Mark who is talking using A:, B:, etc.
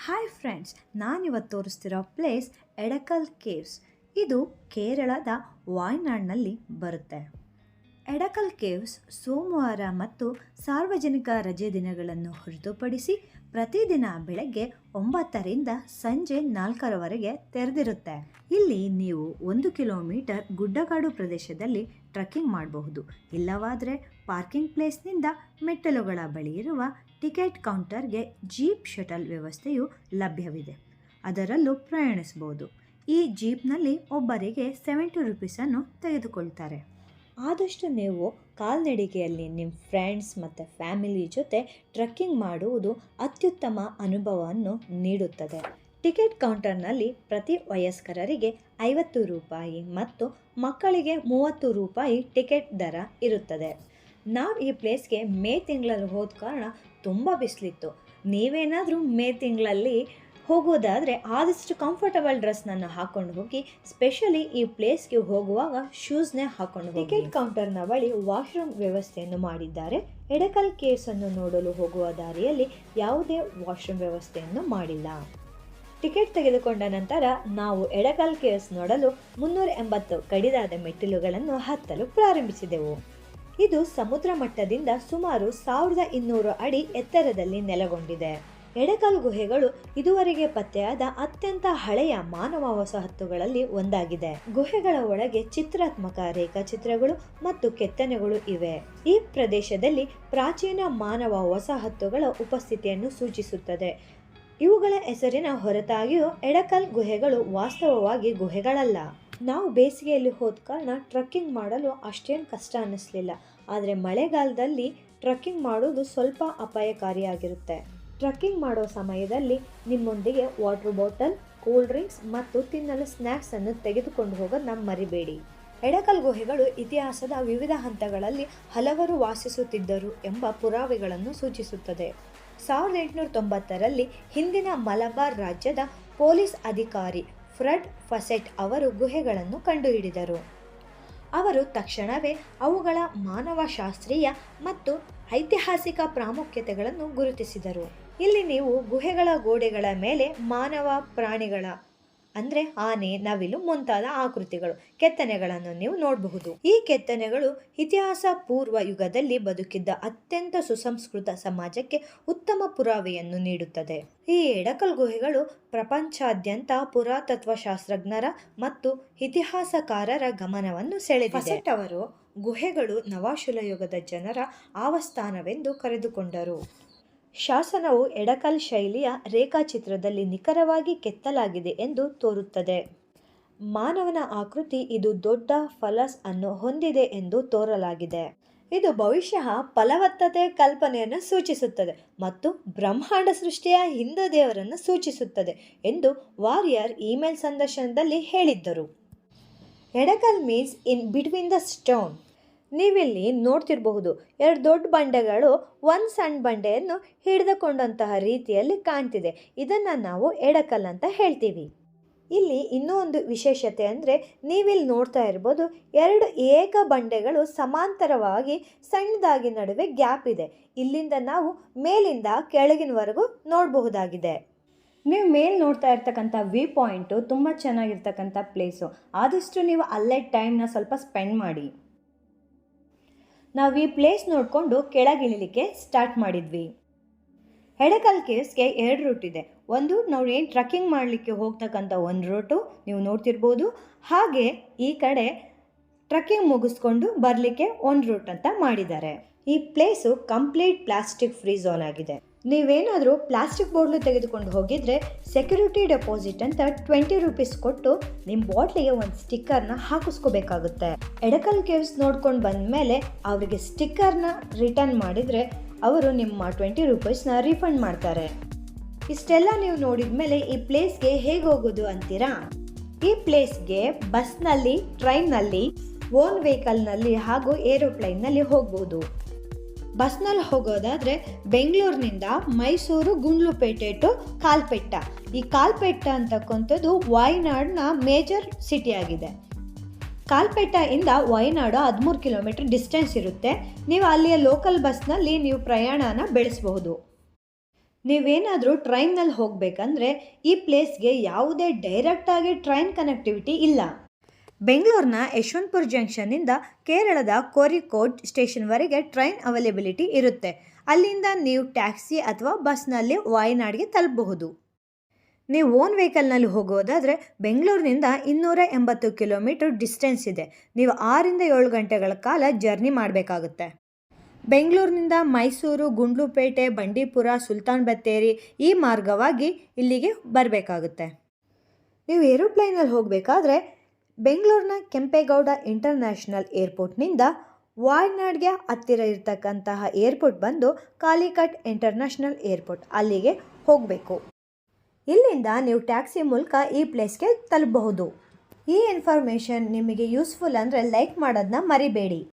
A: Hi friends, ನಾನಿವತ್ತು ತೋರಿಸ್ತಿರೋ place Edakkal caves. ಇದು ಕೇರಳದ ವಾಯ್ನಾಡ್ನಲ್ಲಿ ಬರುತ್ತೆ. ಎಡಕಲ್ ಕೇವ್ಸ್ ಸೋಮವಾರ ಮತ್ತು ಸಾರ್ವಜನಿಕ ರಜೆ ದಿನಗಳನ್ನು ಹೊರತುಪಡಿಸಿ ಪ್ರತಿದಿನ ಬೆಳಗ್ಗೆ 9ರಿಂದ ಸಂಜೆ 4ರವರೆಗೆ ತೆರೆದಿರುತ್ತೆ. ಇಲ್ಲಿ ನೀವು 1 ಕಿಲೋಮೀಟರ್ ಗುಡ್ಡಗಾಡು ಪ್ರದೇಶದಲ್ಲಿ ಟ್ರೆಕ್ಕಿಂಗ್ ಮಾಡಬಹುದು. ಇಲ್ಲವಾದರೆ ಪಾರ್ಕಿಂಗ್ ಪ್ಲೇಸ್ನಿಂದ ಮೆಟ್ಟಲುಗಳ ಬಳಿ ಇರುವ ಟಿಕೆಟ್ ಕೌಂಟರ್ಗೆ ಜೀಪ್ ಶಟಲ್ ವ್ಯವಸ್ಥೆಯು ಲಭ್ಯವಿದೆ. ಅದರಲ್ಲೂ ಪ್ರಯಾಣಿಸಬಹುದು. ಈ ಜೀಪ್ನಲ್ಲಿ ಒಬ್ಬರಿಗೆ 70 ರೂಪೀಸನ್ನು ತೆಗೆದುಕೊಳ್ತಾರೆ. ಆದಷ್ಟು ನೀವು ಕಾಲ್ನಡಿಗೆಯಲ್ಲಿ ನಿಮ್ಮ ಫ್ರೆಂಡ್ಸ್ ಮತ್ತು ಫ್ಯಾಮಿಲಿ ಜೊತೆ ಟ್ರೆಕ್ಕಿಂಗ್ ಮಾಡುವುದು ಅತ್ಯುತ್ತಮ ಅನುಭವವನ್ನು ನೀಡುತ್ತದೆ. ಟಿಕೆಟ್ ಕೌಂಟರ್ನಲ್ಲಿ ಪ್ರತಿ ವಯಸ್ಕರಿಗೆ 50 ರೂಪಾಯಿ ಮತ್ತು ಮಕ್ಕಳಿಗೆ 30 ರೂಪಾಯಿ ಟಿಕೆಟ್ ದರ ಇರುತ್ತದೆ. ನಾವು ಈ ಪ್ಲೇಸ್ಗೆ ಮೇ ತಿಂಗಳಲ್ಲಿ ಹೋದ ಕಾರಣ ತುಂಬ ಬಿಸಿಲಿತ್ತು. ನೀವೇನಾದರೂ ಮೇ ತಿಂಗಳಲ್ಲಿ ಹೋಗೋದಾದರೆ ಆದಷ್ಟು ಕಂಫರ್ಟಬಲ್ ಡ್ರೆಸ್ನನ್ನು ಹಾಕ್ಕೊಂಡು ಹೋಗಿ. ಸ್ಪೆಷಲಿ ಈ ಪ್ಲೇಸ್ಗೆ ಹೋಗುವಾಗ ಶೂಸ್ನೇ ಹಾಕ್ಕೊಂಡು ಹೋಗಿ. ಟಿಕೆಟ್ ಕೌಂಟರ್ನ ಬಳಿ ವಾಶ್ರೂಮ್ ವ್ಯವಸ್ಥೆಯನ್ನು ಮಾಡಿದ್ದಾರೆ. ಎಡಕಲ್ ಕೇವ್ಸನ್ನು ನೋಡಲು ಹೋಗುವ ದಾರಿಯಲ್ಲಿ ಯಾವುದೇ ವಾಶ್ರೂಮ್ ವ್ಯವಸ್ಥೆಯನ್ನು ಮಾಡಿಲ್ಲ. ಟಿಕೆಟ್ ತೆಗೆದುಕೊಂಡ ನಂತರ ನಾವು ಎಡಕಲ್ ಕೇವ್ಸ್ ನೋಡಲು 380 ಕಡಿದಾದ ಮೆಟ್ಟಿಲುಗಳನ್ನು ಹತ್ತಲು ಪ್ರಾರಂಭಿಸಿದೆವು. ಇದು ಸಮುದ್ರ ಮಟ್ಟದಿಂದ ಸುಮಾರು 1200 ಅಡಿ ಎತ್ತರದಲ್ಲಿ ನೆಲೆಗೊಂಡಿದೆ. ಎಡಕಲ್ ಗುಹೆಗಳು ಇದುವರೆಗೆ ಪತ್ತೆಯಾದ ಅತ್ಯಂತ ಹಳೆಯ ಮಾನವ ವಸಾಹತುಗಳಲ್ಲಿ ಒಂದಾಗಿದೆ. ಗುಹೆಗಳ ಒಳಗೆ ಚಿತ್ರಾತ್ಮಕ ರೇಖಾಚಿತ್ರಗಳು ಮತ್ತು ಕೆತ್ತನೆಗಳು ಇವೆ. ಈ ಪ್ರದೇಶದಲ್ಲಿ ಪ್ರಾಚೀನ ಮಾನವ ವಸಾಹತುಗಳ ಉಪಸ್ಥಿತಿಯನ್ನು ಸೂಚಿಸುತ್ತದೆ. ಇವುಗಳ ಹೆಸರಿನ ಹೊರತಾಗಿಯೂ ಎಡಕಲ್ ಗುಹೆಗಳು ವಾಸ್ತವವಾಗಿ ಗುಹೆಗಳಲ್ಲ. ನಾವು ಬೇಸಿಗೆಯಲ್ಲಿ ಹೋದ ಕಾರಣ ಟ್ರೆಕ್ಕಿಂಗ್ ಮಾಡಲು ಅಷ್ಟೇನು ಕಷ್ಟ ಅನ್ನಿಸಲಿಲ್ಲ. ಆದರೆ ಮಳೆಗಾಲದಲ್ಲಿ ಟ್ರೆಕ್ಕಿಂಗ್ ಮಾಡೋದು ಸ್ವಲ್ಪ ಅಪಾಯಕಾರಿಯಾಗಿರುತ್ತೆ. ಟ್ರೆಕ್ಕಿಂಗ್ ಮಾಡೋ ಸಮಯದಲ್ಲಿ ನಿಮ್ಮೊಂದಿಗೆ ವಾಟರ್ ಬಾಟಲ್, ಕೂಲ್ ಡ್ರಿಂಕ್ಸ್ ಮತ್ತು ತಿನ್ನಲು ಸ್ನ್ಯಾಕ್ಸನ್ನು ತೆಗೆದುಕೊಂಡು ಹೋಗೋದನ್ನ ಮರಿಬೇಡಿ. ಎಡಕಲ್ ಗುಹೆಗಳು ಇತಿಹಾಸದ ವಿವಿಧ ಹಂತಗಳಲ್ಲಿ ಹಲವರು ವಾಸಿಸುತ್ತಿದ್ದರು ಎಂಬ ಪುರಾವೆಗಳನ್ನು ಸೂಚಿಸುತ್ತದೆ. 1890ರಲ್ಲಿ ಹಿಂದಿನ ಮಲಬಾರ್ ರಾಜ್ಯದ ಪೊಲೀಸ್ ಅಧಿಕಾರಿ ಫ್ರೆಡ್ ಫಸೆಟ್ ಅವರು ಗುಹೆಗಳನ್ನು ಕಂಡುಹಿಡಿದರು. ಅವರು ತಕ್ಷಣವೇ ಅವುಗಳ ಮಾನವಶಾಸ್ತ್ರೀಯ ಮತ್ತು ಐತಿಹಾಸಿಕ ಪ್ರಾಮುಖ್ಯತೆಗಳನ್ನು ಗುರುತಿಸಿದರು. ಇಲ್ಲಿ ನೀವು ಗುಹೆಗಳ ಗೋಡೆಗಳ ಮೇಲೆ ಮಾನವ ಪ್ರಾಣಿಗಳ ಅಂದರೆ ಆನೆ, ನವಿಲು ಮುಂತಾದ ಆಕೃತಿಗಳು, ಕೆತ್ತನೆಗಳನ್ನು ನೀವು ನೋಡಬಹುದು. ಈ ಕೆತ್ತನೆಗಳು ಇತಿಹಾಸ ಪೂರ್ವ ಯುಗದಲ್ಲಿ ಬದುಕಿದ್ದ ಅತ್ಯಂತ ಸುಸಂಸ್ಕೃತ ಸಮಾಜಕ್ಕೆ ಉತ್ತಮ ಪುರಾವೆಯನ್ನು ನೀಡುತ್ತದೆ. ಈ ಎಡಕಲ್ ಗುಹೆಗಳು ಪ್ರಪಂಚಾದ್ಯಂತ ಪುರಾತತ್ವ ಶಾಸ್ತ್ರಜ್ಞರ ಮತ್ತು ಇತಿಹಾಸಕಾರರ ಗಮನವನ್ನು ಸೆಳೆದಿದೆ. ಅವರು ಗುಹೆಗಳು ನವಾಶಿಲಾ ಯುಗದ ಜನರ ಆವಾಸ್ಥಾನವೆಂದು ಕರೆದುಕೊಂಡರು. ಶಾಸನವು ಎಡಕಲ್ ಶೈಲಿಯ ರೇಖಾಚಿತ್ರದಲ್ಲಿ ನಿಖರವಾಗಿ ಕೆತ್ತಲಾಗಿದೆ ಎಂದು ತೋರುತ್ತದೆ. ಮಾನವನ ಆಕೃತಿ ಇದು ದೊಡ್ಡ ಫಲಸ್ ಅನ್ನು ಹೊಂದಿದೆ ಎಂದು ತೋರಲಾಗಿದೆ. ಇದು ಬಹುಶಃ ಫಲವತ್ತತೆ ಕಲ್ಪನೆಯನ್ನು ಸೂಚಿಸುತ್ತದೆ ಮತ್ತು ಬ್ರಹ್ಮಾಂಡ ಸೃಷ್ಟಿಯ ಹಿಂದೂ ದೇವರನ್ನು ಸೂಚಿಸುತ್ತದೆ ಎಂದು ವಾರಿಯರ್ ಇಮೇಲ್ ಸಂದರ್ಶನದಲ್ಲಿ ಹೇಳಿದ್ದರು. Edakkal means in between the stone. ನೀವಿಲ್ಲಿ ನೋಡ್ತಿರಬಹುದು, 2 ದೊಡ್ಡ ಬಂಡೆಗಳು ಒಂದು ಸಣ್ಣ ಬಂಡೆಯನ್ನು ಹಿಡಿದುಕೊಂಡಂತಹ ರೀತಿಯಲ್ಲಿ ಕಾಣ್ತಿದೆ. ಇದನ್ನು ನಾವು ಎಡಕಲ್ ಅಂತ ಹೇಳ್ತೀವಿ. ಇಲ್ಲಿ ಇನ್ನೂ ಒಂದು ವಿಶೇಷತೆ ಅಂದರೆ ನೀವಿಲ್ಲಿ ನೋಡ್ತಾ ಇರ್ಬೋದು, 2 ಏಕ ಬಂಡೆಗಳು ಸಮಾಂತರವಾಗಿ ಸಣ್ಣದಾಗಿ ನಡುವೆ ಗ್ಯಾಪ್ ಇದೆ. ಇಲ್ಲಿಂದ ನಾವು ಮೇಲಿಂದ ಕೆಳಗಿನವರೆಗೂ ನೋಡಬಹುದಾಗಿದೆ. ನೀವು ಮೇಲೆ ನೋಡ್ತಾ ಇರ್ತಕ್ಕಂಥ ವ್ಯೂ ಪಾಯಿಂಟು ತುಂಬ ಚೆನ್ನಾಗಿರ್ತಕ್ಕಂಥ ಪ್ಲೇಸು. ಆದಷ್ಟು ನೀವು ಅಲ್ಲೇ ಟೈಮ್ನ ಸ್ವಲ್ಪ ಸ್ಪೆಂಡ್ ಮಾಡಿ. ನಾವು ಈ ಪ್ಲೇಸ್ ನೋಡಿಕೊಂಡು ಕೆಳಗಿಳಿಲಿಕ್ಕೆ ಸ್ಟಾರ್ಟ್ ಮಾಡಿದ್ವಿ. ಎಡಕಲ್ ಕೇವ್ಸ್ಗೆ 2 ರೂಟ್ ಇದೆ. ಒಂದು ನಾವು ಏನು ಟ್ರೆಕ್ಕಿಂಗ್ ಮಾಡಲಿಕ್ಕೆ ಹೋಗ್ತಕ್ಕಂಥ ಒಂದು ರೂಟು ನೀವು ನೋಡ್ತಿರ್ಬೋದು. ಹಾಗೆ ಈ ಕಡೆ ಟ್ರೆಕ್ಕಿಂಗ್ ಮುಗಿಸ್ಕೊಂಡು ಬರಲಿಕ್ಕೆ ಒಂದು ರೂಟ್ ಅಂತ ಮಾಡಿದ್ದಾರೆ. ಈ place complete plastic free zone ಆಗಿದೆ. ನೀವೇನಾದರೂ ಪ್ಲಾಸ್ಟಿಕ್ ಬಾಟ್ಲು ತೆಗೆದುಕೊಂಡು ಹೋಗಿದ್ರೆ ಸೆಕ್ಯೂರಿಟಿ ಡೆಪಾಸಿಟ್ ಅಂತ 20 ರೂಪೀಸ್ ಕೊಟ್ಟು ನಿಮ್ಮ ಬಾಟ್ಲಿಗೆ ಒಂದು ಸ್ಟಿಕ್ಕರ್ನ ಹಾಕಿಸ್ಕೋಬೇಕಾಗುತ್ತೆ. ಎಡಕಲ್ ಕೇವ್ಸ್ ನೋಡ್ಕೊಂಡು ಬಂದಮೇಲೆ ಅವರಿಗೆ ಸ್ಟಿಕ್ಕರ್ನ ರಿಟರ್ನ್ ಮಾಡಿದರೆ ಅವರು ನಿಮ್ಮ 20 ರೂಪೀಸ್ನ ರೀಫಂಡ್ ಮಾಡ್ತಾರೆ. ಇಷ್ಟೆಲ್ಲ ನೀವು ನೋಡಿದ ಮೇಲೆ ಈ ಪ್ಲೇಸ್ಗೆ ಹೇಗೆ ಹೋಗೋದು ಅಂತೀರಾ? ಈ ಪ್ಲೇಸ್ಗೆ ಬಸ್ನಲ್ಲಿ, ಟ್ರೈನ್ನಲ್ಲಿ, ಓನ್ ವೆಹಿಕಲ್ನಲ್ಲಿ ಹಾಗೂ ಏರೋಪ್ಲೈನ್ನಲ್ಲಿ ಹೋಗ್ಬೋದು. ಬಸ್ನಲ್ಲಿ ಹೋಗೋದಾದರೆ ಬೆಂಗಳೂರಿನಿಂದ ಮೈಸೂರು, ಗುಂಡ್ಲುಪೇಟೆ ಟು ಕಾಲ್ಪೆಟ್ಟ. ಈ ಕಾಲ್ಪೆಟ್ಟ ಅಂತಕ್ಕಂಥದ್ದು ವಾಯ್ನಾಡ್ನ ಮೇಜರ್ ಸಿಟಿಯಾಗಿದೆ. ಕಾಲ್ಪೆಟ್ಟ ಇಂದ ವಾಯ್ನಾಡು 13 ಕಿಲೋಮೀಟರ್ ಡಿಸ್ಟೆನ್ಸ್ ಇರುತ್ತೆ. ನೀವು ಅಲ್ಲಿಯ ಲೋಕಲ್ ಬಸ್ನಲ್ಲಿ ನೀವು ಪ್ರಯಾಣನ ಬೆಳೆಸಬಹುದು. ನೀವೇನಾದರೂ ಟ್ರೈನ್ನಲ್ಲಿ ಹೋಗಬೇಕಂದ್ರೆ ಈ ಪ್ಲೇಸ್ಗೆ ಯಾವುದೇ ಡೈರೆಕ್ಟಾಗಿ ಟ್ರೈನ್ ಕನೆಕ್ಟಿವಿಟಿ ಇಲ್ಲ. ಬೆಂಗಳೂರಿನ ಯಶವಂತಪುರ ಜಂಕ್ಷನ್ನಿಂದ ಕೇರಳದ ಕೋರಿಕೋಡ್ ಸ್ಟೇಷನ್ವರೆಗೆ ಟ್ರೈನ್ ಅವೈಲೇಬಿಲಿಟಿ ಇರುತ್ತೆ. ಅಲ್ಲಿಂದ ನೀವು ಟ್ಯಾಕ್ಸಿ ಅಥವಾ ಬಸ್ನಲ್ಲಿ ವಾಯನಾಡ್ಗೆ ತಲುಪಬಹುದು. ನೀವು ಓನ್ ವೆಹಿಕಲ್ನಲ್ಲಿ ಹೋಗೋದಾದರೆ ಬೆಂಗಳೂರಿನಿಂದ 280 ಕಿಲೋಮೀಟರ್ ಡಿಸ್ಟೆನ್ಸ್ ಇದೆ. ನೀವು 6ರಿಂದ 7 ಗಂಟೆಗಳ ಕಾಲ ಜರ್ನಿ ಮಾಡಬೇಕಾಗುತ್ತೆ. ಬೆಂಗಳೂರಿನಿಂದ ಮೈಸೂರು, ಗುಂಡ್ಲುಪೇಟೆ, ಬಂಡೀಪುರ, ಸುಲ್ತಾನ್ ಬತ್ತೇರಿ ಈ ಮಾರ್ಗವಾಗಿ ಇಲ್ಲಿಗೆ ಬರಬೇಕಾಗುತ್ತೆ. ನೀವು ಏರೋಪ್ಲೈನಲ್ಲಿ ಹೋಗಬೇಕಾದ್ರೆ ಬೆಂಗಳೂರಿನ ಕೆಂಪೇಗೌಡ ಇಂಟರ್ನ್ಯಾಷನಲ್ ಏರ್ಪೋರ್ಟ್ನಿಂದ ವಾಯನಾಡ್ಗೆ ಹತ್ತಿರ ಇರತಕ್ಕಂತಹ ಏರ್ಪೋರ್ಟ್ ಬಂದು ಕಾಲಿಕಟ್ ಇಂಟರ್ನ್ಯಾಷನಲ್ ಏರ್ಪೋರ್ಟ್, ಅಲ್ಲಿಗೆ ಹೋಗಬೇಕು. ಇಲ್ಲಿಂದ ನೀವು ಟ್ಯಾಕ್ಸಿ ಮೂಲಕ ಈ ಪ್ಲೇಸ್ಗೆ ತಲುಪಬಹುದು. ಈ ಇನ್ಫಾರ್ಮೇಷನ್ ನಿಮಗೆ ಯೂಸ್ಫುಲ್ ಅಂದರೆ ಲೈಕ್ ಮಾಡೋದನ್ನ ಮರಿಬೇಡಿ.